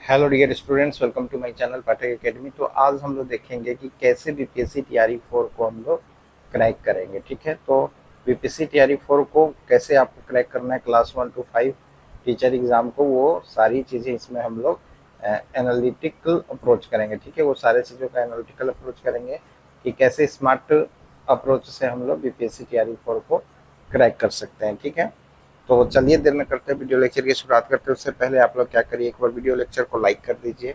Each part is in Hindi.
Hello dear students, welcome to my channel Pathak academy. तो आज हम लोग देखेंगे कि कैसे बीपीएससी टीआरई 4 को हम लोग क्रैक करेंगे। ठीक है, तो बीपीएससी टीआरई 4 को कैसे आपको क्रैक करना है, क्लास 1 to 5 टीचर एग्जाम को, वो सारी चीज़ें इसमें हम लोग एनालिटिकल अप्रोच करेंगे। ठीक है, वो सारे चीज़ों का एनालिटिकल अप्रोच करेंगे कि कैसे स्मार्ट अप्रोच से हम लोग बीपीएससी टीआरई 4 को क्रैक कर सकते हैं। ठीक है, तो चलिए देर न करते हैं, वीडियो लेक्चर की शुरुआत करते हैं। उससे पहले आप लोग क्या करिए, एक बार वीडियो लेक्चर को लाइक कर दीजिए,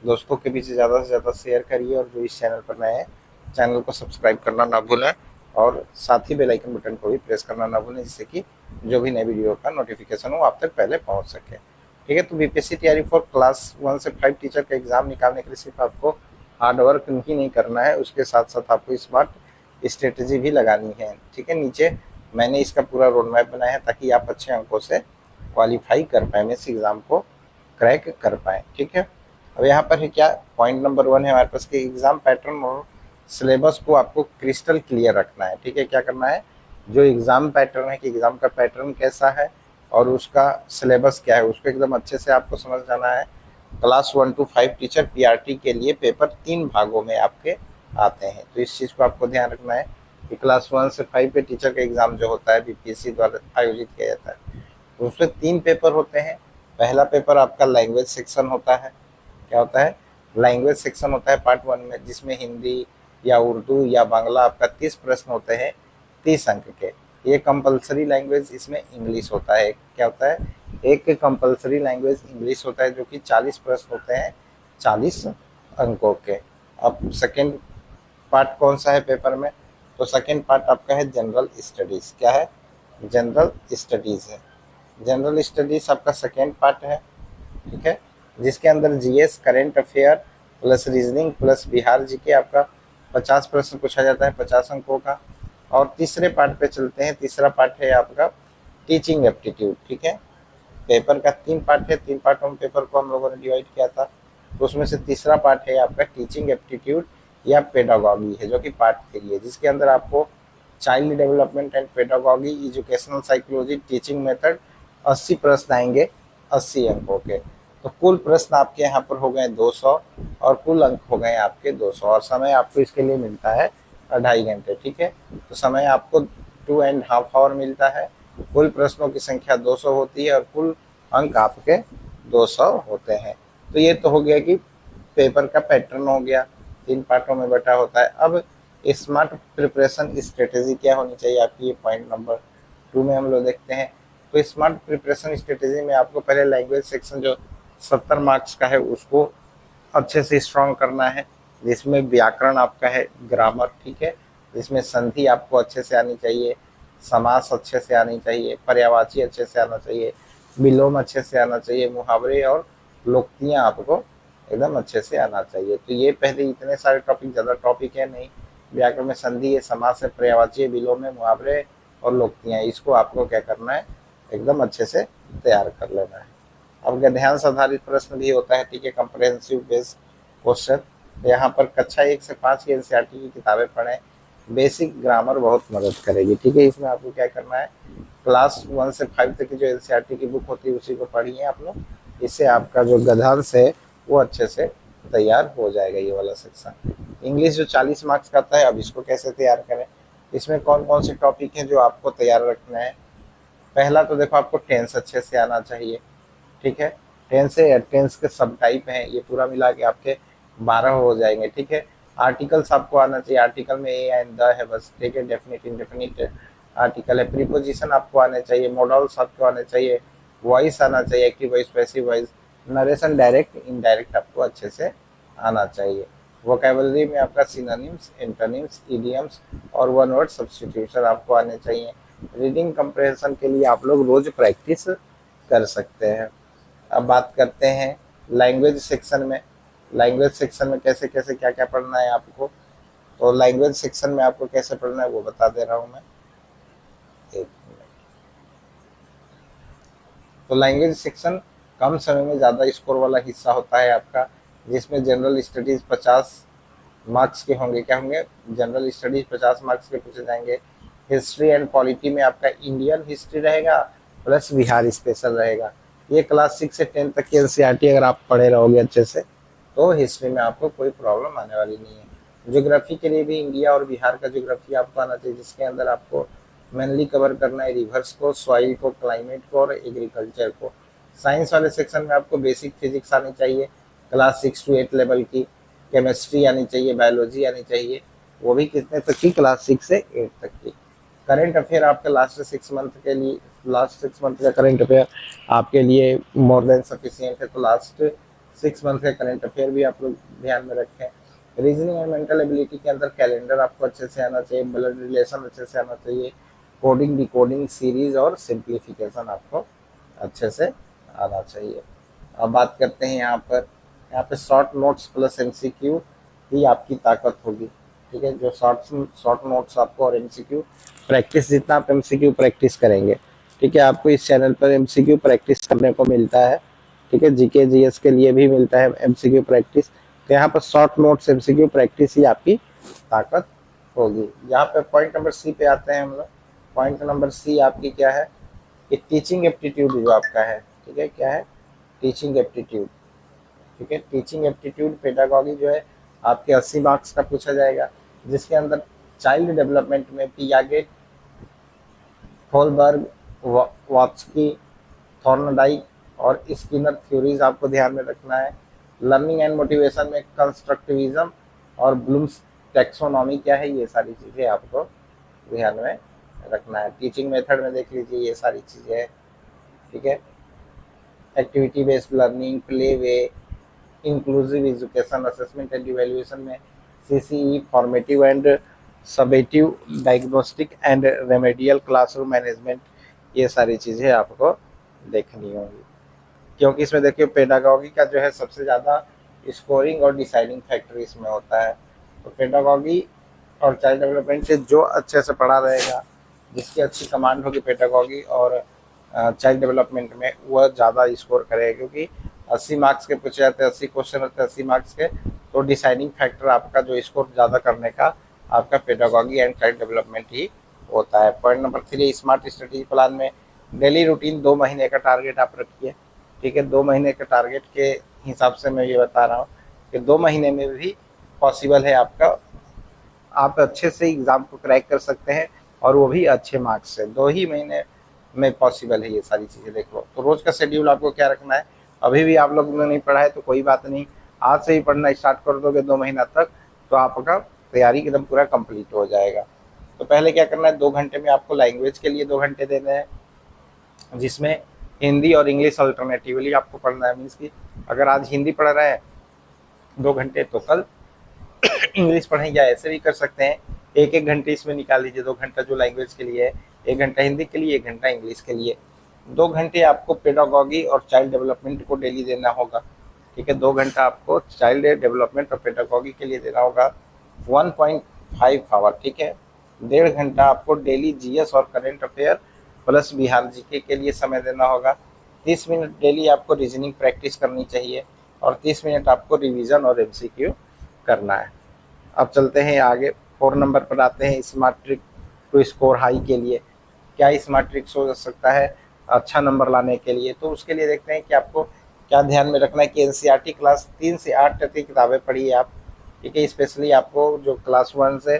दोस्तों के बीच ज़्यादा से ज़्यादा शेयर करिए, और जो इस चैनल पर नए हैं चैनल को सब्सक्राइब करना ना भूलें, और साथ ही बेल आइकन बटन को भी प्रेस करना ना भूलें, जिससे कि जो भी नए वीडियो का नोटिफिकेशन हो आप तक पहले पहुंच सके। ठीक है, तो बीपीएससी तैयारी फॉर क्लास 1 से 5 टीचर का एग्जाम निकालने के लिए सिर्फ आपको हार्ड वर्क ही नहीं करना है, उसके साथ साथ आपको स्मार्ट स्ट्रेटेजी भी लगानी है। ठीक है, नीचे मैंने इसका पूरा रोड मैप बनाया है ताकि आप अच्छे अंकों से क्वालिफाई कर पाए, इस एग्ज़ाम को क्रैक कर पाए। ठीक है, अब यहाँ पर है क्या, पॉइंट नंबर 1 है हमारे पास कि एग्ज़ाम पैटर्न और सिलेबस को आपको क्रिस्टल क्लियर रखना है। ठीक है, क्या करना है, जो एग्ज़ाम पैटर्न है कि एग्ज़ाम का पैटर्न कैसा है और उसका सिलेबस क्या है, उसको एकदम अच्छे से आपको समझ जाना है। क्लास 1 to 5 टीचर पीआरटी के लिए पेपर 3 भागों में आपके आते हैं, तो इस चीज़ को आपको ध्यान रखना है कि क्लास 1 से 5 पे टीचर का एग्ज़ाम जो होता है बीपीएससी द्वारा आयोजित किया जाता है, तो उसमें 3 पेपर होते हैं। पहला पेपर आपका लैंग्वेज सेक्शन होता है। क्या होता है, लैंग्वेज सेक्शन होता है पार्ट 1 में, जिसमें हिंदी या उर्दू या बांग्ला आपका 30 प्रश्न होते हैं 30 अंक के। ये कंपलसरी लैंग्वेज, इसमें इंग्लिश होता है। क्या होता है, एक कंपलसरी लैंग्वेज इंग्लिश होता है, जो कि 40 प्रश्न होते हैं 40 अंकों के। अब सेकेंड पार्ट कौन सा है पेपर में, तो सेकेंड पार्ट आपका है जनरल स्टडीज़। क्या है, जनरल स्टडीज़ है। जनरल स्टडीज़ आपका सेकेंड पार्ट है। ठीक है, जिसके अंदर GS, current affair plus reasoning plus Bihar GK आपका 50 प्रश्न पूछा जाता है 50 अंकों का। और तीसरे पार्ट पे चलते हैं, तीसरा पार्ट है आपका टीचिंग एप्टीट्यूड। ठीक है, पेपर का 3 पार्ट है, 3 पार्टों में पेपर को हम लोगों ने डिवाइड किया था, तो उसमें से तीसरा पार्ट है आपका टीचिंग एप्टीट्यूड या पेडागॉगी है, जो कि पार्ट 3 है, जिसके अंदर आपको child development and pedagogy, educational psychology, teaching method 80 प्रश्न आएंगे 80 अंकों के। तो कुल प्रश्न आपके यहाँ पर हो गए 200 और कुल अंक हो गए आपके 200, और समय आपको इसके लिए मिलता है 2.5 घंटे। ठीक है, तो समय आपको 2.5 आवर मिलता है। कुल प्रश्नों की संख्या 200 होती है और कुल अंक आपके 200 होते हैं। तो ये तो हो गया कि पेपर का पैटर्न हो गया, 3 पार्टों में बटा होता है। अब स्मार्ट प्रिपरेशन स्ट्रेटेजी क्या होनी चाहिए आपकी, ये पॉइंट नंबर 2 में हम लोग देखते हैं। तो स्मार्ट प्रिपरेशन स्ट्रेटेजी में आपको पहले लैंग्वेज सेक्शन जो 70 मार्क्स का है उसको अच्छे से स्ट्रॉन्ग करना है, जिसमें व्याकरण आपका है, ग्रामर। ठीक है, जिसमें संधि आपको अच्छे से आनी चाहिए, समास अच्छे से आनी चाहिए, पर्यायवाची अच्छे से आना चाहिए, विलोम अच्छे से आना चाहिए, मुहावरे और लोकोक्तियाँ आपको एकदम अच्छे से आना चाहिए। तो ये पहले इतने सारे टॉपिक, ज़्यादा टॉपिक है नहीं, व्याकरण में संधि है, समास है, पर्यायवाची है, विलोम है, मुहावरे और लोकोक्तियाँ, इसको आपको क्या करना है, एकदम अच्छे से तैयार कर लेना है। अब गद्यांश आधारित प्रश्न भी होता है। ठीक है, कंप्रहेंसिव बेस्ड क्वेश्चन। यहाँ पर कक्षा 1 से 5 की एनसीईआरटी की किताबें पढ़ें, बेसिक ग्रामर बहुत मदद करेगी। ठीक है, इसमें आपको क्या करना है, क्लास 1 से 5 तक की जो एनसीईआरटी की बुक होती है उसी को पढ़िए आप लोग, इससे आपका जो गद्यांश है वो अच्छे से तैयार हो जाएगा। ये वाला सेक्शन इंग्लिश जो 40 मार्क्स का आता है, अब इसको कैसे तैयार करें, इसमें कौन कौन से टॉपिक हैं जो आपको तैयार रखना है। पहला तो देखो, आपको टेंस अच्छे से आना चाहिए। ठीक है, टेंस के सब टाइप हैं, ये पूरा मिला के आपके 12 हो जाएंगे। ठीक है, आर्टिकल्स आपको आना चाहिए, आर्टिकल में ए एंड द है बस। ठीक है, डेफिनेट इंडेफिनिट आर्टिकल है। प्रीपोजिशन आपको आने चाहिए, मॉडल्स आपको आने चाहिए, वॉइस आना चाहिए, active voice, passive voice, narration direct indirect आपको अच्छे से आना चाहिए। वोकेबलरी में आपका सिनोनिम्स, एंटोनिम्स, इडियम्स और वन वर्ड सब्स्टिट्यूशन आपको आने चाहिए। रीडिंग कंप्रेहेंशन के लिए आप लोग रोज प्रैक्टिस कर सकते हैं। अब बात करते हैं लैंग्वेज सेक्शन में। लैंग्वेज सेक्शन में कैसे कैसे क्या क्या पढ़ना है आपको, तो लैंग्वेज सेक्शन में आपको कैसे पढ़ना है वो बता दे रहा हूँ मैं, एक मिनट। तो लैंग्वेज सेक्शन कम समय में ज़्यादा स्कोर वाला हिस्सा होता है आपका, जिसमें जनरल स्टडीज़ 50 मार्क्स के होंगे। क्या होंगे, जनरल स्टडीज 50 मार्क्स के पूछे जाएंगे। हिस्ट्री एंड पॉलिटी में आपका इंडियन हिस्ट्री रहेगा प्लस बिहार स्पेशल रहेगा। ये क्लास 6 से 10 तक की एनसीईआरटी अगर आप पढ़े रहोगे अच्छे से तो हिस्ट्री में आपको कोई प्रॉब्लम आने वाली नहीं है। ज्योग्राफी के लिए भी इंडिया और बिहार का ज्योग्राफी आपको आना चाहिए, जिसके अंदर आपको मेनली कवर करना है रिवर्स को, सॉइल को, क्लाइमेट को और एग्रीकल्चर को। साइंस वाले सेक्शन में आपको बेसिक फिजिक्स आनी चाहिए क्लास 6 to 8 लेवल की, केमिस्ट्री आनी चाहिए, बायोलॉजी आनी चाहिए, वो भी कितने तक की, क्लास 6 से 8 तक की। करंट अफेयर आपके लास्ट 6 मंथ का करंट अफेयर आपके लिए मोर देन सफिशियंट है, तो लास्ट 6 मंथ का करंट अफेयर भी आप लोग ध्यान में रखें। रीजनिंग एंड मेंटल एबिलिटी के अंदर कैलेंडर आपको अच्छे से आना चाहिए, ब्लड रिलेशन अच्छे से आना चाहिए, कोडिंग डिकोडिंग सीरीज और सिंप्लीफिकेशन आपको अच्छे से आना चाहिए। अब बात करते हैं यहाँ पे शॉर्ट नोट्स प्लस एमसीक्यू ही आपकी ताकत होगी, ठीक है। जो शॉर्ट नोट्स आपको और एमसीक्यू प्रैक्टिस, जितना आप एमसीक्यू प्रैक्टिस करेंगे, ठीक है, आपको इस चैनल पर एमसीक्यू प्रैक्टिस करने को मिलता है, ठीक है। जीके जीएस के लिए भी मिलता है एमसीक्यू प्रैक्टिस, तो यहाँ पर शॉर्ट नोट्स एमसीक्यू प्रैक्टिस ही आपकी ताकत होगी। यहाँ पे पॉइंट नंबर सी पे आते हैं हम लोग। पॉइंट नंबर सी आपकी क्या है कि टीचिंग एप्टीट्यूड जो आपका है, ठीक है, क्या है, टीचिंग एप्टीट्यूड, ठीक है। टीचिंग एप्टीट्यूड पेडागॉगी जो है आपके 80 मार्क्स का पूछा जाएगा, जिसके अंदर चाइल्ड डेवलपमेंट में पियागेट, होलबर्ग, वात्स्की, थॉर्नडाइक और स्किनर थ्योरीज आपको ध्यान में रखना है। लर्निंग एंड मोटिवेशन में कंस्ट्रक्टिविज्म और ब्लूम्स टैक्सोनॉमी क्या है, ये सारी चीज़ें आपको ध्यान में रखना है। टीचिंग मेथड में देख लीजिए ये सारी चीज़ें हैं, ठीक है। Activity based learning, play way, inclusive education, assessment and evaluation में CCE, formative and summative, diagnostic and remedial classroom management, ये सारी चीज़ें आपको देखनी होगी। क्योंकि इसमें देखिए पेडागॉगी का जो है सबसे ज़्यादा स्कोरिंग और डिसाइडिंग फैक्टर इसमें होता है। तो पेडागॉगी और चाइल्ड डेवलपमेंट से जो अच्छे से पढ़ा रहेगा, जिसकी अच्छी कमांड होगी पेडागॉगी और चाइल्ड डेवलपमेंट में, वह ज़्यादा स्कोर करेगा। क्योंकि 80 मार्क्स के पूछे जाते हैं, 80 क्वेश्चन होते हैं 80 मार्क्स के, तो डिसाइडिंग फैक्टर आपका जो स्कोर ज़्यादा करने का आपका पेडागॉगी एंड चाइल्ड डेवलपमेंट ही होता है। Point number 3, smart strategy plan में डेली रूटीन 2 महीने का टारगेट आप रखिए, ठीक है। 2 महीने के टारगेट के हिसाब से मैं ये बता रहा हूँ कि 2 महीने में भी पॉसिबल है आपका, आप अच्छे से एग्ज़ाम को क्रैक कर सकते हैं, और वो भी अच्छे मार्क्स से। 2 ही महीने में पॉसिबल है ये सारी चीज़ें, देख लो। तो रोज़ का शेड्यूल आपको क्या रखना है, अभी भी आप लोगों ने नहीं पढ़ा है तो कोई बात नहीं, आज से ही पढ़ना स्टार्ट कर दोगे 2 महीना तक, तो आपका तैयारी एकदम पूरा कंप्लीट हो जाएगा। तो पहले क्या करना है, 2 घंटे में आपको लैंग्वेज के लिए 2 घंटे देने हैं, जिसमें हिंदी और इंग्लिश अल्टरनेटिवली आपको पढ़ना है। मीन्स कि अगर आज हिंदी पढ़ रहे हैं 2 घंटे, तो कल इंग्लिश पढ़ें, या ऐसे भी कर सकते हैं, 1-1 घंटे इसमें निकाल लीजिए। 2 घंटा जो लैंग्वेज के लिए है, 1 घंटा हिंदी के लिए, 1 घंटा इंग्लिश के लिए। 2 घंटे आपको पेडागॉगी और चाइल्ड डेवलपमेंट को डेली देना होगा, ठीक है। 2 घंटा आपको चाइल्ड डेवलपमेंट और पेडागॉगी के लिए देना होगा, 1.5 आवर, ठीक है। 1.5 घंटा आपको डेली जीएस और current affair plus Bihar GK के लिए समय देना होगा। 30 मिनट डेली आपको रीजनिंग प्रैक्टिस करनी चाहिए, और 30 मिनट आपको रिवीजन और एमसीक्यू करना है। अब चलते हैं आगे, 4 नंबर पर आते हैं, smart trick to score high के लिए। क्या स्मार्ट ट्रिक्स हो सकता है अच्छा नंबर लाने के लिए, तो उसके लिए देखते हैं कि आपको क्या ध्यान में रखना है कि एनसीईआरटी क्लास 3 से 8 तक की किताबें पढ़िए आप, ठीक है। स्पेशली आपको जो क्लास 1 से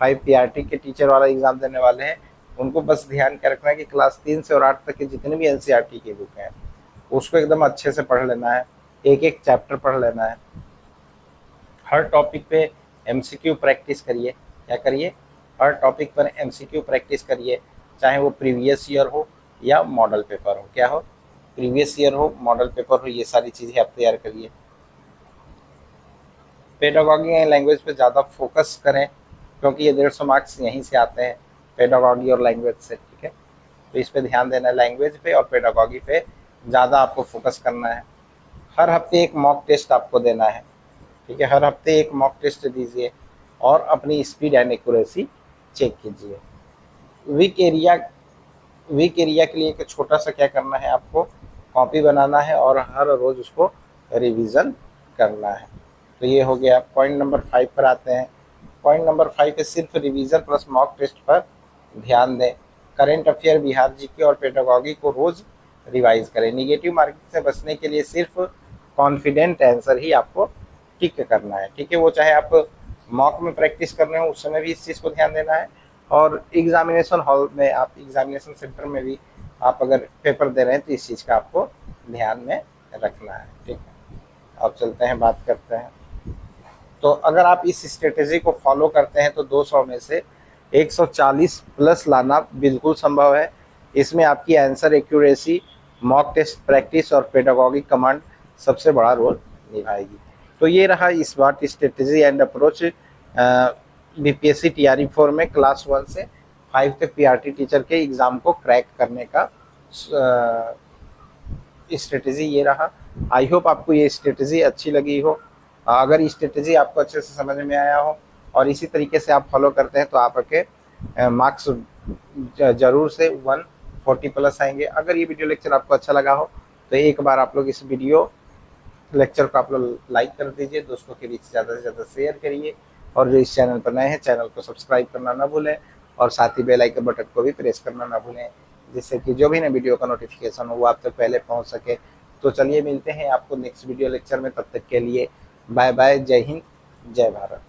5 पीआरटी के टीचर वाला एग्ज़ाम देने वाले हैं, उनको बस ध्यान क्या रखना है कि क्लास 3 से और 8 तक के जितने भी एनसीईआरटी की बुक हैं, उसको एकदम अच्छे से पढ़ लेना है, एक चैप्टर पढ़ लेना है। हर टॉपिक पे एमसीक्यू प्रैक्टिस करिए, क्या करिए, हर टॉपिक पर एमसीक्यू प्रैक्टिस करिए, चाहे वो प्रीवियस ईयर हो या मॉडल पेपर हो, क्या हो, प्रीवियस ईयर हो, मॉडल पेपर हो, ये सारी चीज़ें आप तैयार करिए। पेडागॉगी एंड लैंग्वेज पे ज़्यादा फोकस करें, क्योंकि ये 150 मार्क्स यहीं से आते हैं, पेडागॉगी और लैंग्वेज से, ठीक है। तो इस पे ध्यान देना है, लैंग्वेज पे और पेडागॉगी पे ज़्यादा आपको फोकस करना है। हर हफ्ते एक मॉक टेस्ट आपको देना है, ठीक है। हर हफ्ते एक मॉक टेस्ट दीजिए और अपनी स्पीड एंड एक्यूरेसी चेक कीजिए। वीक एरिया वीक एरिया के लिए एक छोटा सा क्या करना है, आपको कॉपी बनाना है और हर रोज़ उसको रिवीजन करना है। तो ये हो गया। पॉइंट नंबर 5 पर आते हैं। पॉइंट नंबर 5 है सिर्फ रिवीजन प्लस मॉक टेस्ट पर ध्यान दें। करेंट अफेयर, बिहार जीके और पेडागॉगी को रोज़ रिवाइज करें। निगेटिव मार्किंग से बचने के लिए सिर्फ कॉन्फिडेंट आंसर ही आपको टिक करना है, ठीक है। वो चाहे आप मॉक में प्रैक्टिस कर रहे हो उस समय भी इस चीज़ को ध्यान देना है, और एग्जामिनेशन हॉल में, आप एग्जामिनेशन सेंटर में भी आप अगर पेपर दे रहे हैं तो इस चीज़ का आपको ध्यान में रखना है, ठीक है। अब चलते हैं, बात करते हैं। तो अगर आप इस स्ट्रेटेजी को फॉलो करते हैं तो 200 में से 140 प्लस लाना बिल्कुल संभव है। इसमें आपकी answer accuracy, mock test practice और पेडागॉगिक कमांड सबसे बड़ा रोल निभाएगी। तो ये रहा इस बार strategy and approach BPSC TRE 4 में क्लास 1 से 5 तक पीआरटी टीचर के एग्ज़ाम को क्रैक करने का स्ट्रेटेजी ये रहा। आई होप आपको ये स्ट्रेटेजी अच्छी लगी हो। अगर स्ट्रेटेजी आपको अच्छे से समझ में आया हो और इसी तरीके से आप फॉलो करते हैं तो आपके मार्क्स जरूर से 140 प्लस आएंगे। अगर ये वीडियो लेक्चर आपको अच्छा लगा हो तो एक बार आप लोग इस वीडियो लेक्चर को आप लोग लाइक कर दीजिए, दोस्तों के बीच ज़्यादा से ज़्यादा शेयर करिए, और जो इस चैनल पर नए हैं चैनल को सब्सक्राइब करना ना भूलें, और साथ ही बेल आइकन बटन को भी प्रेस करना ना भूलें, जिससे कि जो भी नए वीडियो का नोटिफिकेशन हो वो आप तक पहले पहुंच सके। तो चलिए मिलते हैं आपको नेक्स्ट वीडियो लेक्चर में, तब तक के लिए बाय बाय, जय हिंद, जय भारत।